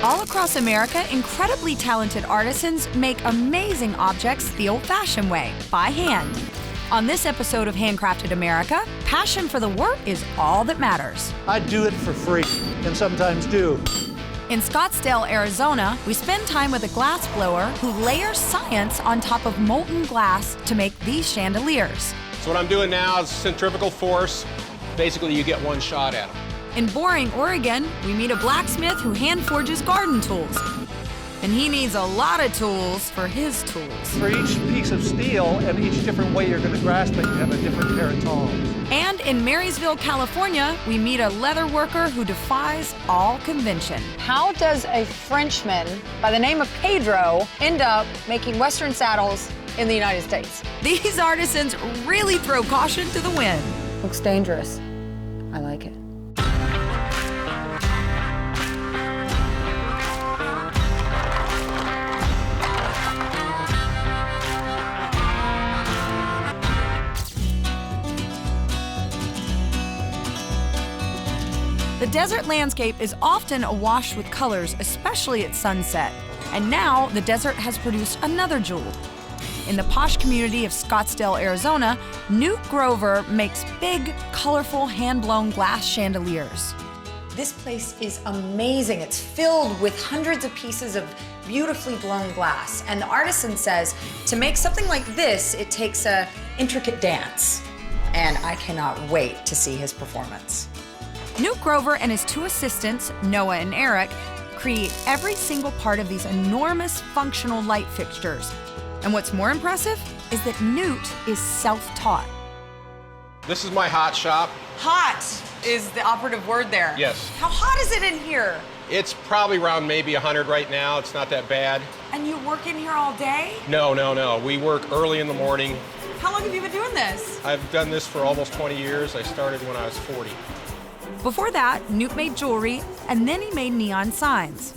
All across America, incredibly talented artisans make amazing objects the old-fashioned way, by hand. On this episode of Handcrafted America, passion for the work is all that matters. I do it for free, and sometimes do. In Scottsdale, Arizona, we spend time with a glass blower who layers science on top of molten glass to make these chandeliers. So what I'm doing now is centrifugal force. Basically, you get one shot at them. In Boring, Oregon, we meet a blacksmith who hand forges garden tools. And he needs a lot of tools for his tools. For each piece of steel and each different way you're going to grasp it, you have a different pair of tongs. And in Marysville, California, we meet a leather worker who defies all convention. How does a Frenchman by the name of Pedro end up making Western saddles in the United States? These artisans really throw caution to the wind. Looks dangerous. I like it. The desert landscape is often awash with colors, especially at sunset. And now the desert has produced another jewel. In the posh community of Scottsdale, Arizona, Newt Grover makes big, colorful, hand-blown glass chandeliers. This place is amazing. It's filled with hundreds of pieces of beautifully blown glass. And the artisan says, to make something like this, it takes an intricate dance. And I cannot wait to see his performance. Newt Grover and his two assistants, Noah and Eric, create every single part of these enormous functional light fixtures. And what's more impressive is that Newt is self-taught. This is my hot shop. Hot is the operative word there. Yes. How hot is it in here? It's probably around maybe 100 right now. It's not that bad. And you work in here all day? No. We work early in the morning. How long have you been doing this? I've done this for almost 20 years. I started when I was 40. Before that, Newt made jewelry, and then he made neon signs.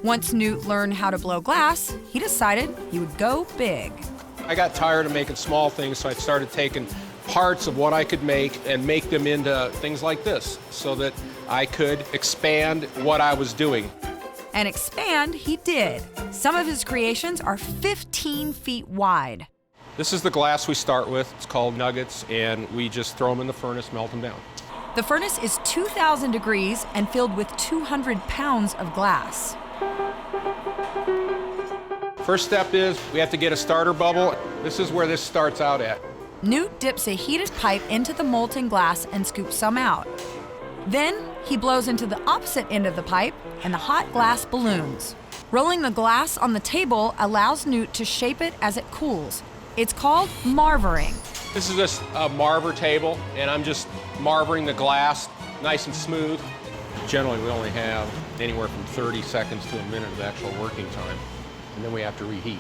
Once Newt learned how to blow glass, he decided he would go big. I got tired of making small things, so I started taking parts of what I could make and make them into things like this so that I could expand what I was doing. And expand he did. Some of his creations are 15 feet wide. This is the glass we start with. It's called nuggets, and we just throw them in the furnace, melt them down. The furnace is 2,000 degrees and filled with 200 pounds of glass. First step is we have to get a starter bubble. This is where this starts out at. Newt dips a heated pipe into the molten glass and scoops some out. Then he blows into the opposite end of the pipe and the hot glass balloons. Rolling the glass on the table allows Newt to shape it as it cools. It's called marvering. This is just a marver table, and I'm just marvering the glass nice and smooth. Generally, we only have anywhere from 30 seconds to a minute of actual working time, and then we have to reheat.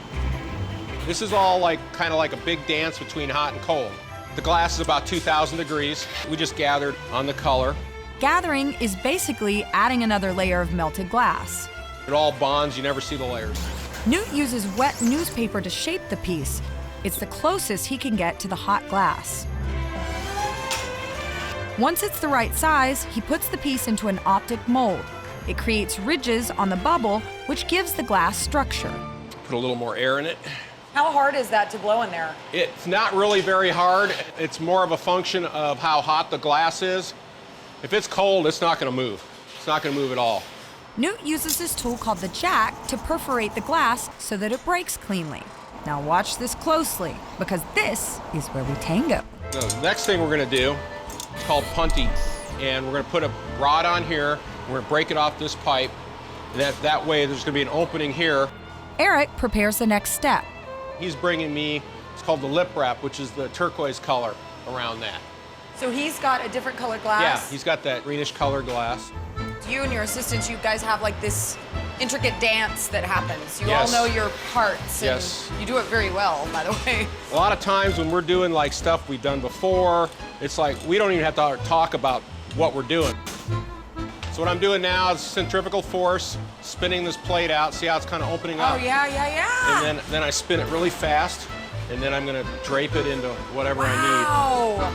This is all kind of like a big dance between hot and cold. The glass is about 2,000 degrees. We just gathered on the color. Gathering is basically adding another layer of melted glass. It all bonds, you never see the layers. Newt uses wet newspaper to shape the piece. It's the closest he can get to the hot glass. Once it's the right size, he puts the piece into an optic mold. It creates ridges on the bubble, which gives the glass structure. Put a little more air in it. How hard is that to blow in there? It's not really very hard. It's more of a function of how hot the glass is. If it's cold, it's not going to move. It's not going to move at all. Newt uses this tool called the jack to perforate the glass so that it breaks cleanly. Now watch this closely, because this is where we tango. The next thing we're going to do is called punting, and we're going to put a rod on here. We're going to break it off this pipe. That way there's going to be an opening here. Eric prepares the next step. He's bringing me, it's called the lip wrap, which is the turquoise color around that. So he's got a different colored glass? Yeah, he's got that greenish colored glass. You and your assistants, you guys have this intricate dance that happens. You Yes. all know your parts. And Yes. you do it very well, by the way. A lot of times when we're doing stuff we've done before, it's we don't even have to talk about what we're doing. So what I'm doing now is centrifugal force, spinning this plate out. See how it's kind of opening up? Oh, yeah. And then I spin it really fast, and then I'm going to drape it into whatever I Wow.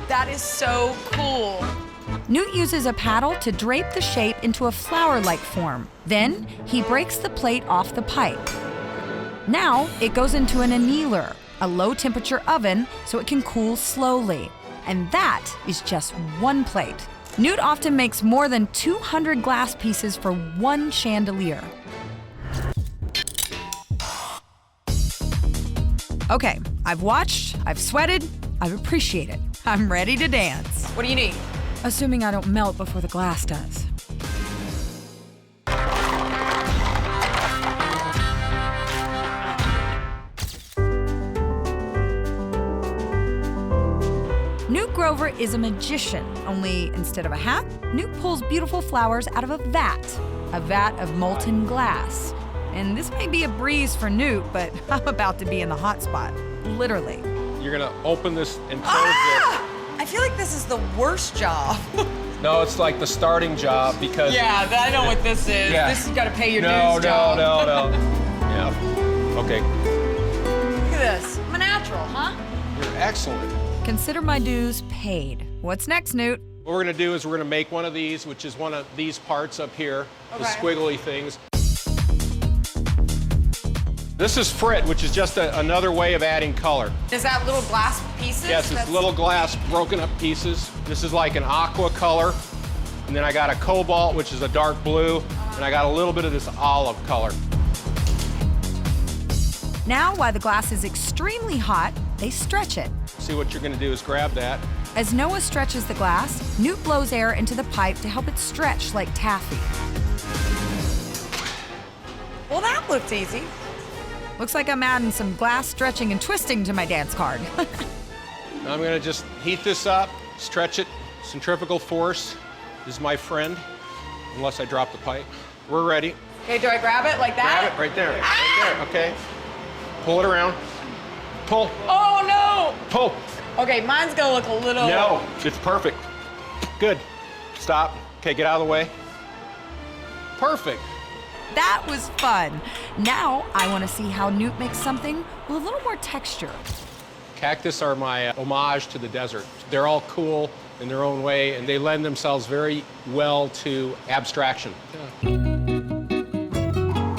That is so cool. Newt uses a paddle to drape the shape into a flower-like form. Then, he breaks the plate off the pipe. Now, it goes into an annealer, a low-temperature oven so it can cool slowly. And that is just one plate. Newt often makes more than 200 glass pieces for one chandelier. Okay, I've watched, I've sweated, I've appreciated. I'm ready to dance. What do you need? Assuming I don't melt before the glass does. Newt Grover is a magician, only instead of a hat, Newt pulls beautiful flowers out of a vat of molten glass. And this may be a breeze for Newt, but I'm about to be in the hot spot, literally. You're gonna open this and close this. I feel like this is the worst job. No, it's like the starting job because... Yeah, I know what this is. Yeah. This has got to pay your No. dues job. Yeah. Okay. Look at this. I'm a natural, huh? You're excellent. Consider my dues paid. What's next, Newt? What we're gonna do is we're gonna make one of these, which is one of these parts up here, the Okay. squiggly things. This is frit, which is just another way of adding color. Is that little glass pieces? Yes, it's little glass broken up pieces. This is like an aqua color. And then I got a cobalt, which is a dark blue. And I got a little bit of this olive color. Now, while the glass is extremely hot, they stretch it. See, what you're gonna do is grab that. As Noah stretches the glass, Newt blows air into the pipe to help it stretch like taffy. Well, that looked easy. Looks like I'm adding some glass stretching and twisting to my dance card. Now I'm gonna just heat this up, stretch it, centrifugal force is my friend, unless I drop the pipe. We're ready. Okay, do I grab it like that? Grab it right there, right there, okay? Pull it around. Pull, Oh, pull. no. Okay, mine's going to look a little... No, it's perfect. Good. Stop. Okay, get out of the way. Perfect. That was fun. Now, I want to see how Newt makes something with a little more texture. Cactus are my homage to the desert. They're all cool in their own way, and they lend themselves very well to abstraction.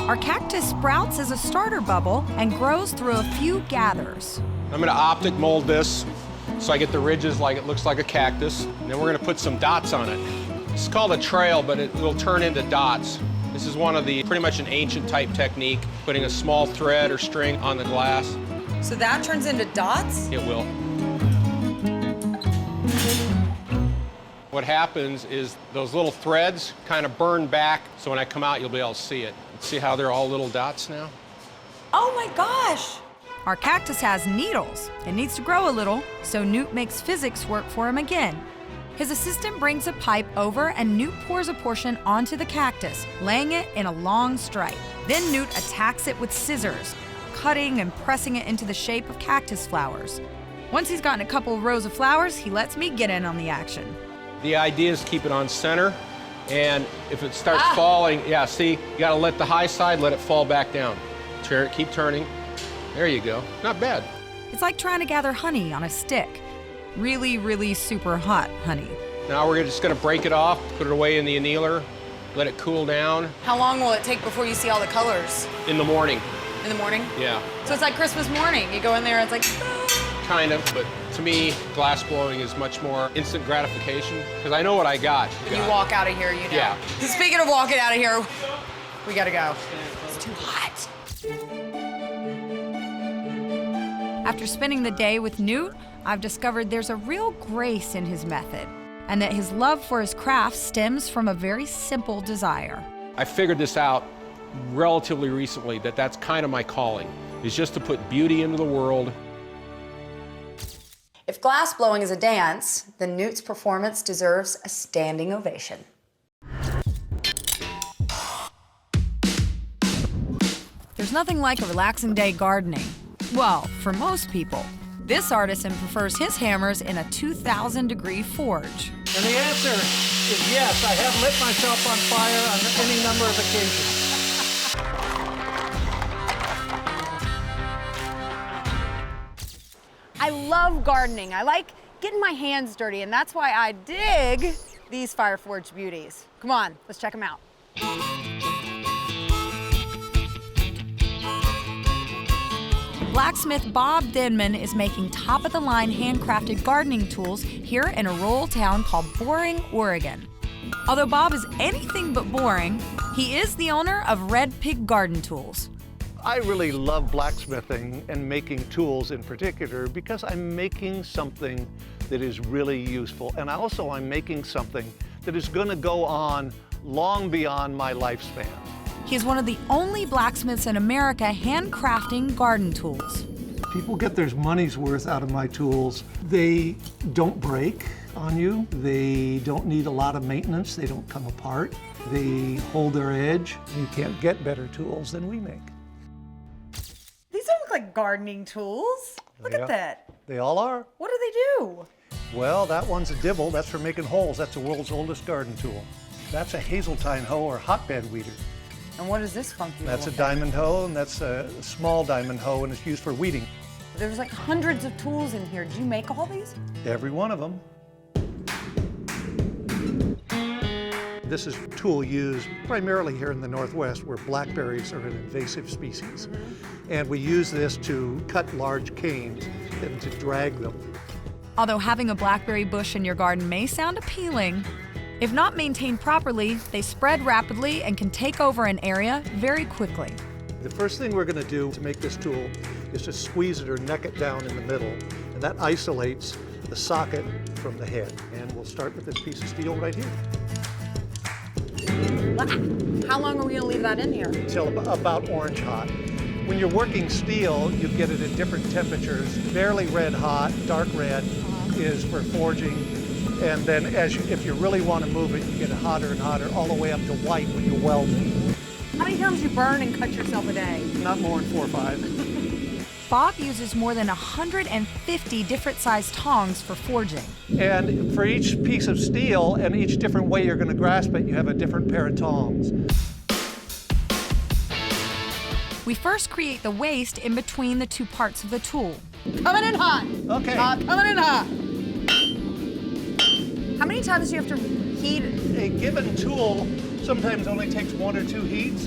Our cactus sprouts as a starter bubble and grows through a few gathers. I'm gonna optic mold this so I get the ridges like it looks like a cactus. And then we're gonna put some dots on it. It's called a trail, but it will turn into dots. This is one of the, pretty much an ancient type technique, putting a small thread or string on the glass. So that turns into dots? It will. What happens is those little threads kind of burn back, so when I come out, you'll be able to see it. See how they're all little dots now? Oh my gosh. Our cactus has needles. It needs to grow a little, so Newt makes physics work for him again. His assistant brings a pipe over and Newt pours a portion onto the cactus, laying it in a long stripe. Then Newt attacks it with scissors, cutting and pressing it into the shape of cactus flowers. Once he's gotten a couple of rows of flowers, he lets me get in on the action. The idea is keep it on center, and if it starts falling, yeah, see, you gotta let the high side, let it fall back down. Keep turning. There you go. Not bad. It's like trying to gather honey on a stick. Really, really super hot honey. Now we're just gonna break it off, put it away in the annealer, let it cool down. How long will it take before you see all the colors? In the morning. In the morning? Yeah. So it's like Christmas morning. You go in there, it's like... Kind of, but to me, glass blowing is much more instant gratification, because I know what I got. When you walk out of here, you know. Yeah. Speaking of walking out of here, we gotta go. It's too hot. After spending the day with Newt, I've discovered there's a real grace in his method, and that his love for his craft stems from a very simple desire. I figured this out relatively recently, that that's kind of my calling, is just to put beauty into the world. If glass blowing is a dance, then Newt's performance deserves a standing ovation. There's nothing like a relaxing day gardening. Well, for most people. This artisan prefers his hammers in a 2,000-degree forge. And the answer is yes, I have lit myself on fire on any number of occasions. I love gardening. I like getting my hands dirty, and that's why I dig these fire forged beauties. Come on, let's check them out. Blacksmith Bob Denman is making top-of-the-line handcrafted gardening tools here in a rural town called Boring, Oregon. Although Bob is anything but boring, he is the owner of Red Pig Garden Tools. I really love blacksmithing and making tools in particular because I'm making something that is really useful. And also I'm making something that is going to go on long beyond my lifespan. He's one of the only blacksmiths in America handcrafting garden tools. People get their money's worth out of my tools. They don't break on you. They don't need a lot of maintenance. They don't come apart. They hold their edge. You can't get better tools than we make. These don't look like gardening tools. Look at that. They all are. What do they do? Well, that one's a dibble. That's for making holes. That's the world's oldest garden tool. That's a hazeltine hoe or hotbed weeder. And what is this funky? That's a little thing? diamond hoe, and that's a small diamond hoe, and it's used for weeding. There's like hundreds of tools in here. Did you make all these? Every one of them. This is a tool used primarily here in the Northwest where blackberries are an invasive species. And we use this to cut large canes and to drag them. Although having a blackberry bush in your garden may sound appealing, if not maintained properly, they spread rapidly and can take over an area very quickly. The first thing we're going to do to make this tool is to squeeze it or neck it down in the middle, and that isolates the socket from the head. And we'll start with this piece of steel right here. How long are we gonna leave that in here? Until about orange hot. When you're working steel, you get it at different temperatures. Barely red hot, dark red is for forging. And then if you really want to move it, you get it hotter and hotter, all the way up to white when you're welding. How many times do you burn and cut yourself a day? Not more than 4 or 5. Bob uses more than 150 different sized tongs for forging. And for each piece of steel and each different way you're going to grasp it, you have a different pair of tongs. We first create the waste in between the two parts of the tool. Coming in hot. Okay. Coming in hot. How many times do you have to heat it? A given tool sometimes only takes 1 or 2 heats.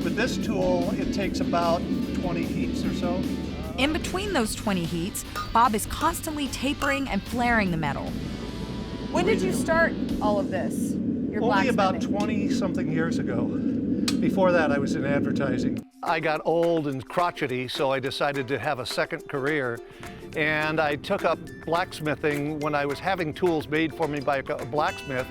With this tool, it takes about 20 heats or so. In between those 20 heats, Bob is constantly tapering and flaring the metal. When did you start all of this? Your Only about blacksmithing? 20-something years ago. Before that, I was in advertising. I got old and crotchety, so I decided to have a second career. And I took up blacksmithing when I was having tools made for me by a blacksmith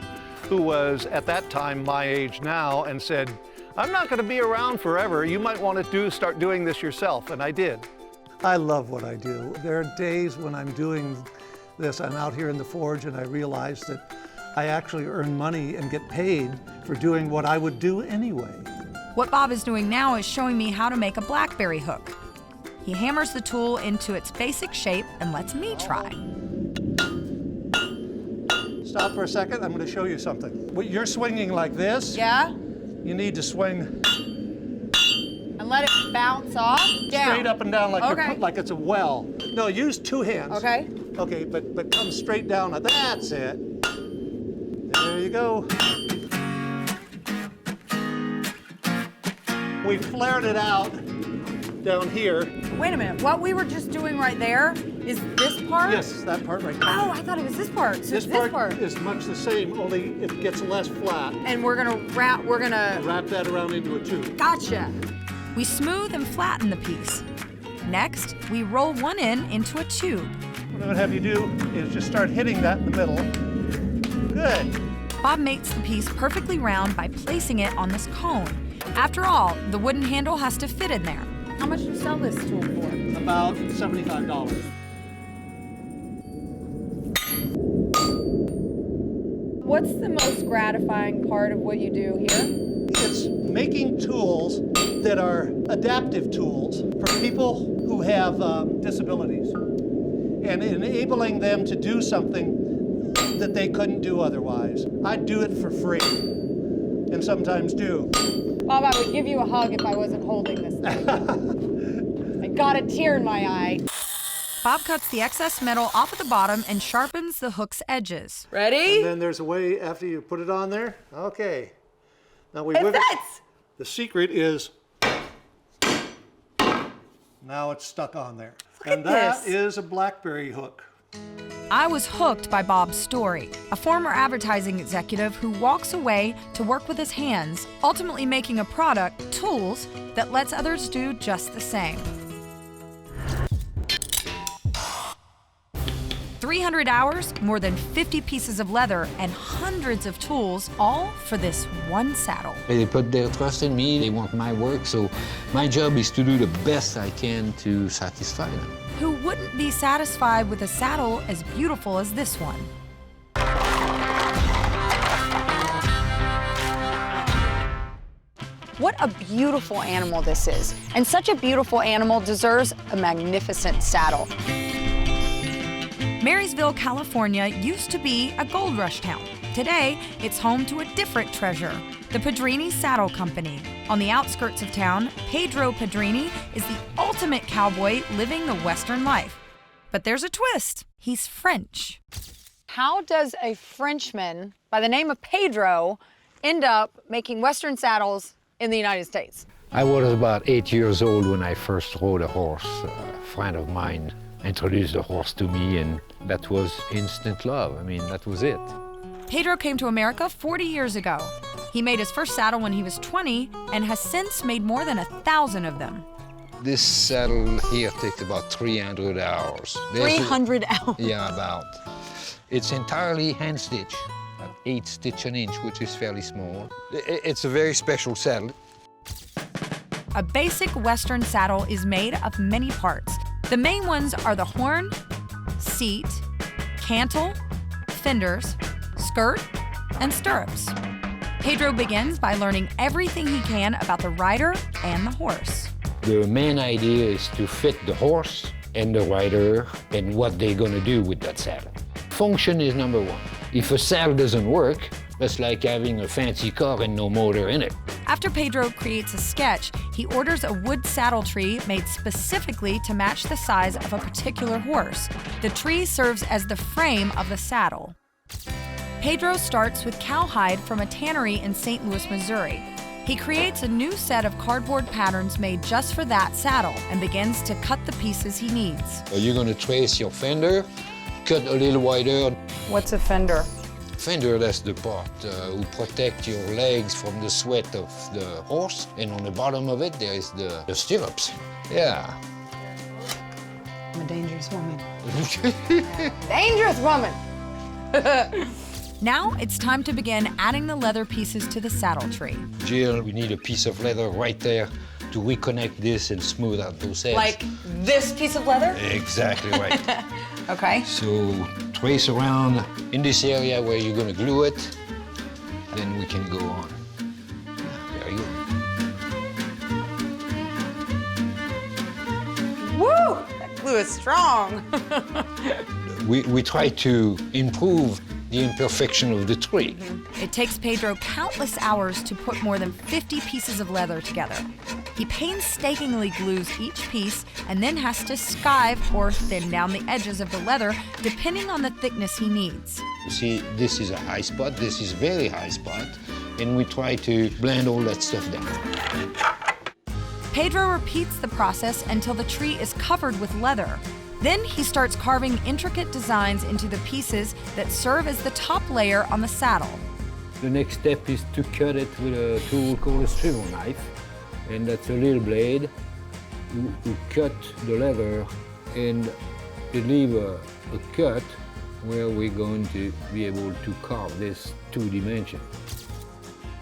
who was, at that time, my age now, and said, I'm not going to be around forever. You might want to start doing this yourself, and I did. I love what I do. There are days when I'm doing this, I'm out here in the forge, and I realize that I actually earn money and get paid for doing what I would do anyway. What Bob is doing now is showing me how to make a blackberry hook. He hammers the tool into its basic shape and lets me try. Stop for a second, I'm going to show you something. When you're swinging like this, Yeah? you need to swing And let it bounce off? Down. straight up and down like, Okay. like it's a well. No, use 2 hands. Okay. Okay, but come straight down. That's it. There you go. We flared it out down here. Wait a minute. What we were just doing right there is this part? Yes, that part right there. Oh, I thought it was this part. So This it's this part. is much the same, only it gets less flat. And we're gonna wrap That around into a tube. Gotcha. We smooth and flatten the piece. Next, we roll one end into a tube. What I'm going to have you do is just start hitting that in the middle. Good. Bob makes the piece perfectly round by placing it on this cone. After all, the wooden handle has to fit in there. How much do you sell this tool for? About $75. What's the most gratifying part of what you do here? It's making tools that are adaptive tools for people who have disabilities and enabling them to do something that they couldn't do otherwise. I do it for free and sometimes do. Bob, I would give you a hug if I wasn't holding this thing. I got a tear in my eye. Bob cuts the excess metal off at the bottom and sharpens the hook's edges. Ready? And then there's a way after you put it on there. Okay. Now we It whip it. fits! The secret is now it's stuck on there. Look And at that this. is a BlackBerry hook. I was hooked by Bob's story, a former advertising executive who walks away to work with his hands, ultimately making a product, tools, that lets others do just the same. 300 hours, more than 50 pieces of leather, and hundreds of tools, all for this one saddle. They put their trust in me, they want my work, so my job is to do the best I can to satisfy them. Who wouldn't be satisfied with a saddle as beautiful as this one? What a beautiful animal this is. And such a beautiful animal deserves a magnificent saddle. Marysville, California used to be a gold rush town. Today, it's home to a different treasure, the Pedrini Saddle Company. On the outskirts of town, Pedro Pedrini is the ultimate cowboy living the Western life. But there's a twist. He's French. How does a Frenchman by the name of Pedro end up making Western saddles in the United States? I was about 8 years old when I first rode a horse. A friend of mine introduced the horse to me, and that was instant love. I mean, that was it. Pedro came to America 40 years ago. He made his first saddle when he was 20 and has since made more than 1,000 of them. This saddle here takes about 300 hours. 300 hours. Yeah, about. It's entirely hand stitch, 8 stitch an inch, which is fairly small. It's a very special saddle. A basic Western saddle is made of many parts. The main ones are the horn, seat, cantle, fenders, skirt, and stirrups. Pedro begins by learning everything he can about the rider and the horse. The main idea is to fit the horse and the rider and what they're gonna do with that saddle. Function is number one. If a saddle doesn't work, that's like having a fancy car and no motor in it. After Pedro creates a sketch, he orders a wood saddle tree made specifically to match the size of a particular horse. The tree serves as the frame of the saddle. Pedro starts with cowhide from a tannery in St. Louis, Missouri. He creates a new set of cardboard patterns made just for that saddle and begins to cut the pieces he needs. You're gonna trace your fender, cut a little wider. What's a fender? Fender, that's the part who protect your legs from the sweat of the horse. And on the bottom of it, there is the stirrups. Yeah. I'm a dangerous woman. Dangerous woman! Now it's time to begin adding the leather pieces to the saddle tree. Jill, we need a piece of leather right there to reconnect this and smooth out those edges. Like this piece of leather? Exactly right. Okay. So trace around in this area where you're gonna glue it, then we can go on. Very good. Woo! That glue is strong. We try to improve the imperfection of the tree. It takes Pedro countless hours to put more than 50 pieces of leather together. He painstakingly glues each piece and then has to skive or thin down the edges of the leather depending on the thickness he needs. You see, this is a high spot, this is a very high spot, and we try to blend all that stuff down. Pedro repeats the process until the tree is covered with leather. Then he starts carving intricate designs into the pieces that serve as the top layer on the saddle. The next step is to cut it with a tool called a swivel knife, and that's a little blade. You cut the leather and you leave a cut where we're going to be able to carve this 2 dimension.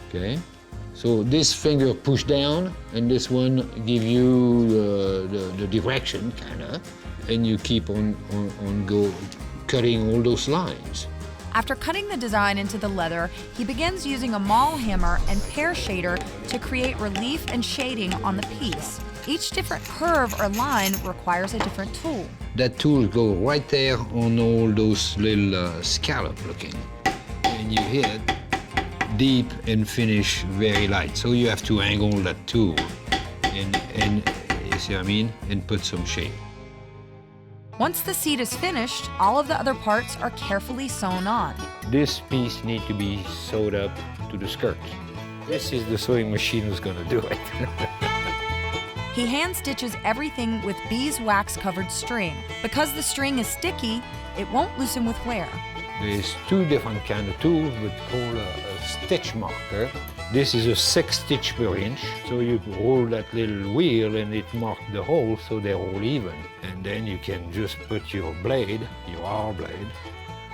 Okay? So this finger push down, and this one give you the direction, kinda, and you keep on cutting all those lines. After cutting the design into the leather, he begins using a maul hammer and pear shader to create relief and shading on the piece. Each different curve or line requires a different tool. That tool goes right there on all those little scallop looking. And you hit deep and finish very light. So you have to angle that tool and you see what I mean? And put some shape. Once the seat is finished, all of the other parts are carefully sewn on. This piece needs to be sewed up to the skirt. This is the sewing machine who's going to do it. He hand stitches everything with beeswax covered string. Because the string is sticky, it won't loosen with wear. There's two different kind of tools, we call a stitch marker. This is a 6 stitch per inch, so you roll that little wheel and it marks the hole so they're all even. And then you can just put your blade, your R blade,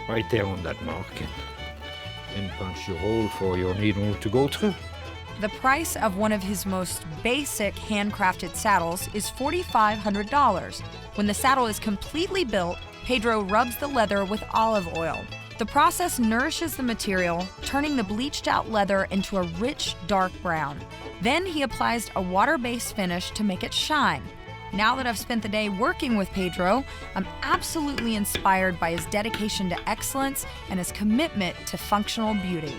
right there on that mark and punch your hole for your needle to go through. The price of one of his most basic handcrafted saddles is $4,500. When the saddle is completely built, Pedro rubs the leather with olive oil. The process nourishes the material, turning the bleached out leather into a rich, dark brown. Then he applies a water-based finish to make it shine. Now that I've spent the day working with Pedro, I'm absolutely inspired by his dedication to excellence and his commitment to functional beauty.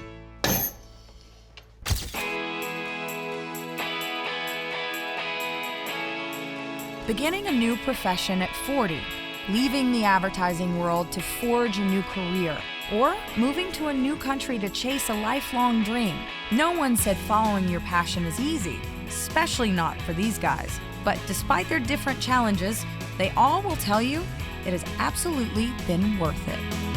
Beginning a new profession at 40, leaving the advertising world to forge a new career, or moving to a new country to chase a lifelong dream. No one said following your passion is easy, especially not for these guys. But despite their different challenges, they all will tell you it has absolutely been worth it.